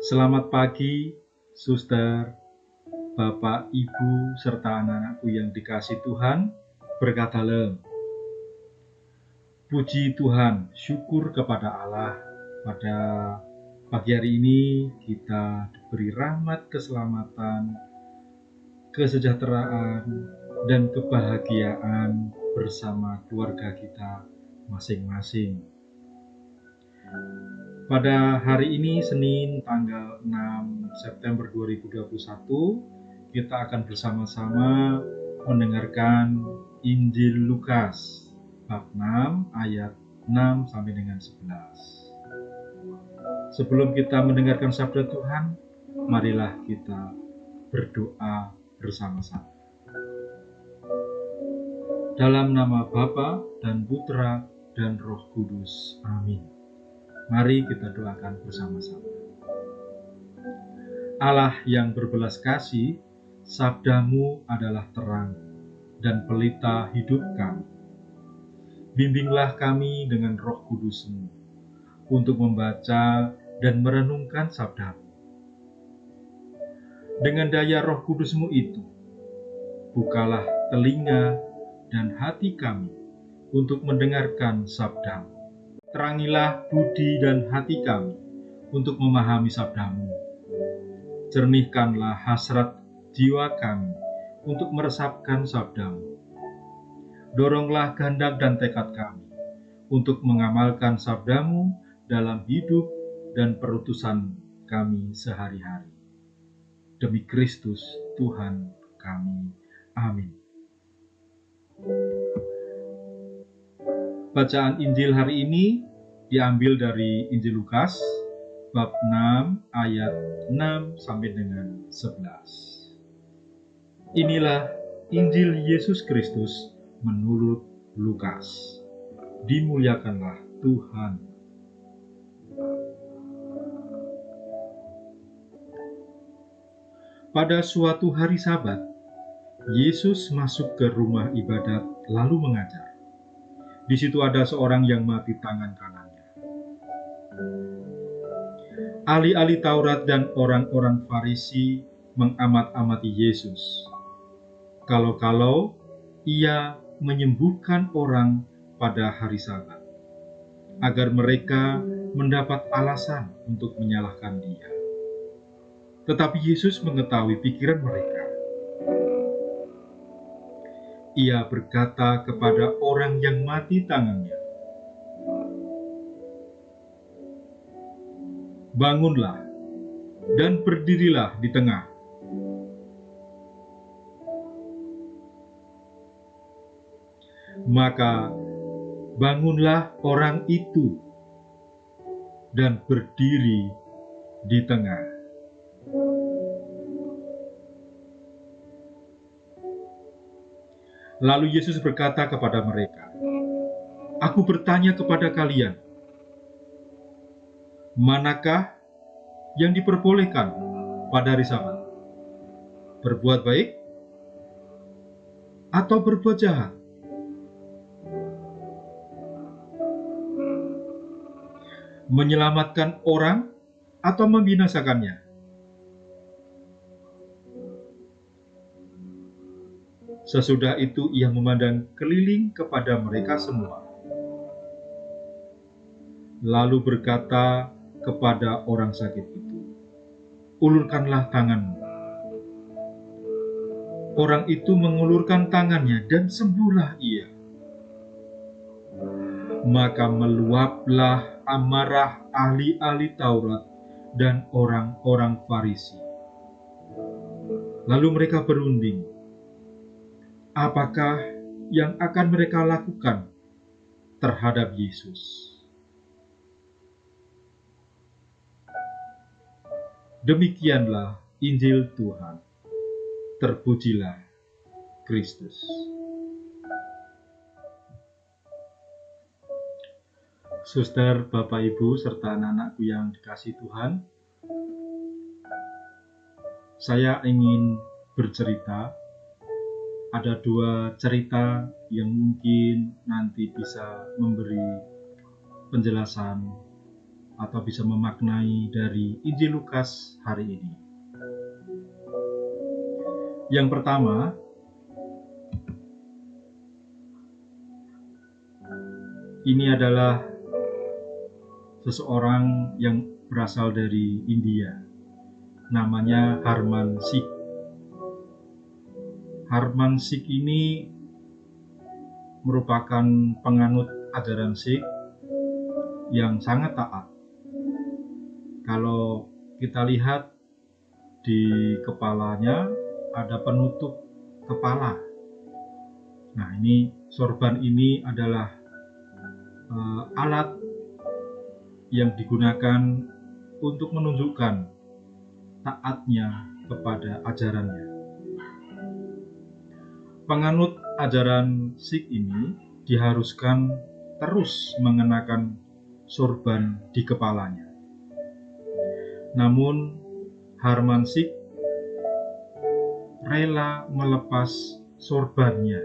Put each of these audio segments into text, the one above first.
Selamat pagi, suster, bapak, ibu, serta anak-anakku yang dikasihi Tuhan. Berkat dalem. Puji Tuhan, syukur kepada Allah. Pada pagi hari ini kita diberi rahmat, keselamatan, kesejahteraan, dan kebahagiaan bersama keluarga kita masing-masing. Pada hari ini, Senin tanggal 6 September 2021, kita akan bersama-sama mendengarkan Injil Lukas, bab 6 ayat 6 sampai dengan 11. Sebelum kita mendengarkan sabda Tuhan, marilah kita berdoa bersama-sama. Dalam nama Bapa dan Putra dan Roh Kudus. Amin. Mari kita doakan bersama-sama. Allah yang berbelas kasih, sabdamu adalah terang dan pelita hidup kami. Bimbinglah kami dengan Roh Kudus-Mu untuk membaca dan merenungkan sabdamu. Dengan daya Roh Kudus-Mu itu, bukalah telinga dan hati kami untuk mendengarkan sabdamu. Terangilah budi dan hati kami untuk memahami sabdamu. Jernihkanlah hasrat jiwa kami untuk meresapkan sabdamu. Doronglah kehendak dan tekad kami untuk mengamalkan sabdamu dalam hidup dan perutusan kami sehari-hari. Demi Kristus Tuhan kami. Amin. Bacaan Injil hari ini diambil dari Injil Lukas, bab 6 ayat 6 sampai dengan 11. Inilah Injil Yesus Kristus menurut Lukas. Dimuliakanlah Tuhan. Pada suatu hari Sabat, Yesus masuk ke rumah ibadat lalu mengajar. Di situ ada seorang yang mati tangan kanannya. Ahli-ahli Taurat dan orang-orang Farisi mengamat-amati Yesus. Kalau-kalau ia menyembuhkan orang pada hari Sabat, agar mereka mendapat alasan untuk menyalahkan dia. Tetapi Yesus mengetahui pikiran mereka. Ia berkata kepada orang yang mati tangannya, "Bangunlah dan berdirilah di tengah." Maka bangunlah orang itu dan berdiri di tengah. Lalu Yesus berkata kepada mereka, "Aku bertanya kepada kalian, manakah yang diperbolehkan pada hari Sabat? Berbuat baik atau berbuat jahat? Menyelamatkan orang atau membinasakannya?" Sesudah itu ia memandang keliling kepada mereka semua, lalu berkata kepada orang sakit itu, "Ulurkanlah tanganmu." Orang itu mengulurkan tangannya dan sembuhlah ia. Maka meluaplah amarah ahli-ahli Taurat dan orang-orang Farisi. Lalu mereka berunding, apakah yang akan mereka lakukan terhadap Yesus. Demikianlah Injil Tuhan. Terpujilah Kristus. Suster, Bapak, Ibu, serta anak-anakku yang dikasihi Tuhan, saya ingin bercerita. Ada dua cerita yang mungkin nanti bisa memberi penjelasan atau bisa memaknai dari Injil Lukas hari ini. Yang pertama, ini adalah seseorang yang berasal dari India, namanya Harman Sikh. Harman Sikh ini merupakan penganut ajaran Sikh yang sangat taat. Kalau kita lihat di kepalanya ada penutup kepala. Nah, ini sorban ini adalah alat yang digunakan untuk menunjukkan taatnya kepada ajarannya. Penganut ajaran Sikh ini diharuskan terus mengenakan sorban di kepalanya. Namun Harman Sikh rela melepas sorbannya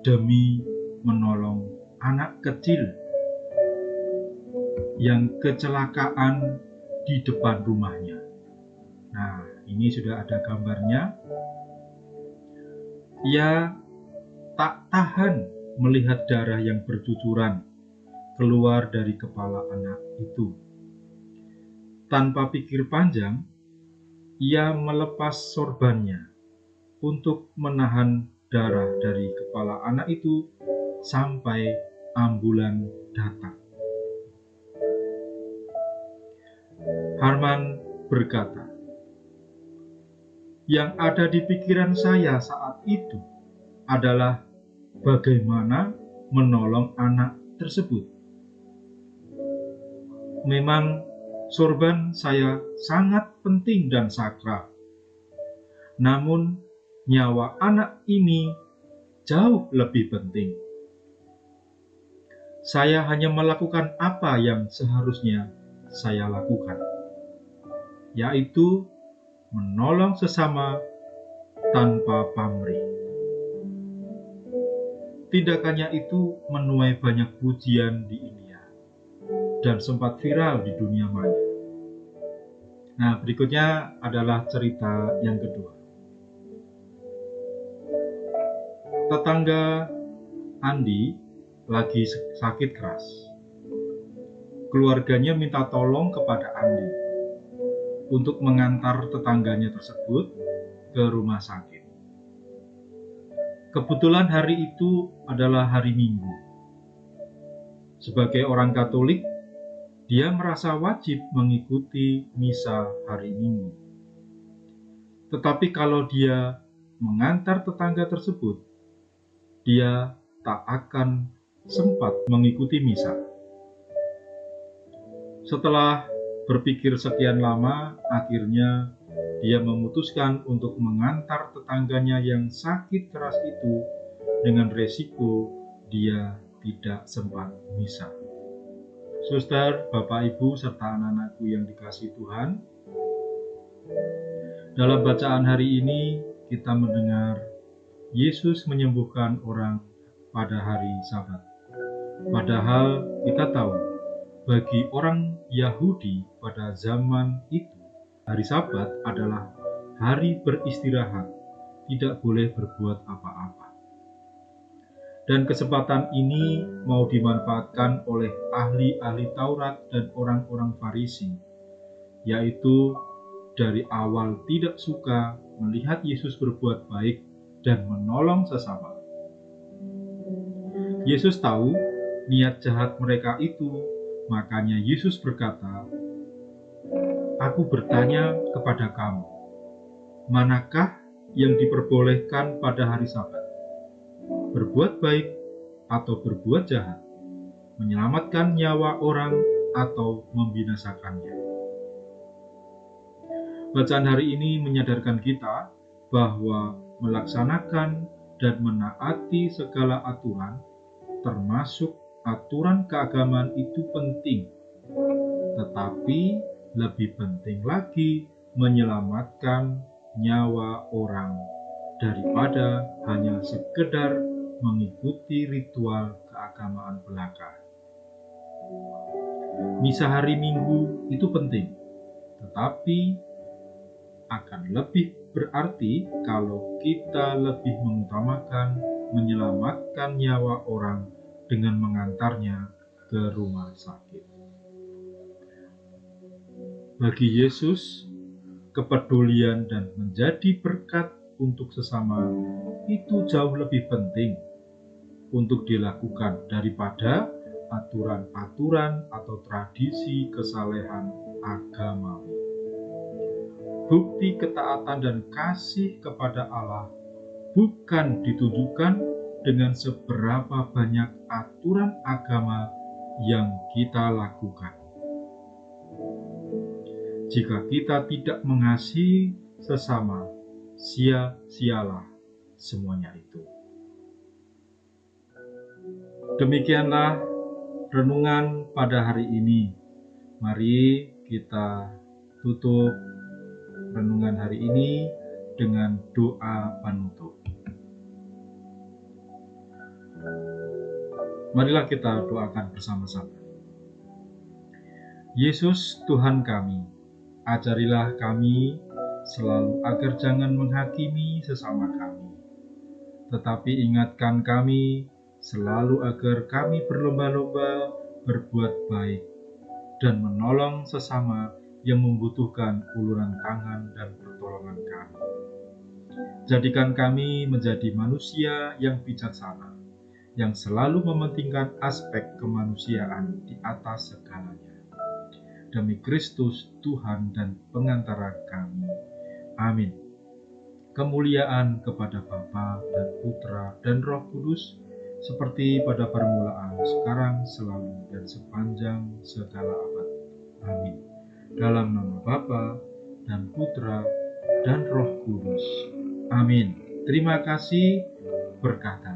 demi menolong anak kecil yang kecelakaan di depan rumahnya. Nah, ini sudah ada gambarnya. Ia tak tahan melihat darah yang bercucuran keluar dari kepala anak itu. Tanpa pikir panjang, ia melepas sorbannya untuk menahan darah dari kepala anak itu sampai ambulan datang. Harman berkata, "Yang ada di pikiran saya saat itu adalah bagaimana menolong anak tersebut. Memang sorban saya sangat penting dan sakral. Namun nyawa anak ini jauh lebih penting. Saya hanya melakukan apa yang seharusnya saya lakukan, yaitu menolong sesama tanpa pamrih." Tindakannya itu menuai banyak pujian di India dan sempat viral di dunia maya. Nah, berikutnya adalah cerita yang kedua. Tetangga Andi lagi sakit keras. Keluarganya minta tolong kepada Andi untuk mengantar tetangganya tersebut ke rumah sakit. Kebetulan hari itu adalah hari Minggu. Sebagai orang Katolik, dia merasa wajib mengikuti misa hari Minggu. Tetapi kalau dia mengantar tetangga tersebut, dia tak akan sempat mengikuti misa. Setelah berpikir sekian lama, akhirnya dia memutuskan untuk mengantar tetangganya yang sakit keras itu dengan resiko dia tidak sempat misa. Suster, Bapak, Ibu, serta anak-anakku yang dikasihi Tuhan, dalam bacaan hari ini kita mendengar Yesus menyembuhkan orang pada hari Sabat. Padahal kita tahu, bagi orang Yahudi pada zaman itu, hari Sabat adalah hari beristirahat, tidak boleh berbuat apa-apa. Dan kesempatan ini mau dimanfaatkan oleh ahli-ahli Taurat dan orang-orang Farisi, yaitu dari awal tidak suka melihat Yesus berbuat baik dan menolong sesama. Yesus tahu niat jahat mereka itu, makanya Yesus berkata, "Aku bertanya kepada kamu, manakah yang diperbolehkan pada hari Sabat? Berbuat baik atau berbuat jahat? Menyelamatkan nyawa orang atau membinasakannya?" Bacaan hari ini menyadarkan kita bahwa melaksanakan dan menaati segala aturan, termasuk aturan keagamaan, itu penting. Tetapi lebih penting lagi menyelamatkan nyawa orang daripada hanya sekedar mengikuti ritual keagamaan belaka. Misa hari Minggu itu penting, tetapi akan lebih berarti kalau kita lebih mengutamakan menyelamatkan nyawa orang dengan mengantarnya ke rumah sakit. Bagi Yesus, kepedulian dan menjadi berkat untuk sesama itu jauh lebih penting untuk dilakukan daripada aturan-aturan atau tradisi kesalehan agamawi. Bukti ketaatan dan kasih kepada Allah bukan ditunjukkan dengan seberapa banyak aturan agama yang kita lakukan. Jika kita tidak mengasihi sesama, sia-sialah semuanya itu. Demikianlah renungan pada hari ini. Mari kita tutup renungan hari ini dengan doa penutup. Marilah kita doakan bersama-sama. Yesus Tuhan kami, ajarilah kami selalu agar jangan menghakimi sesama kami, tetapi ingatkan kami selalu agar kami berlomba-lomba berbuat baik dan menolong sesama yang membutuhkan uluran tangan dan pertolongan kami. Jadikan kami menjadi manusia yang bijaksana, yang selalu mementingkan aspek kemanusiaan di atas segalanya. Demi Kristus, Tuhan dan pengantara kami. Amin. Kemuliaan kepada Bapa dan Putra dan Roh Kudus, seperti pada permulaan, sekarang, selalu, dan sepanjang segala abad. Amin. Dalam nama Bapa dan Putra dan Roh Kudus. Amin. Terima kasih. Berkah.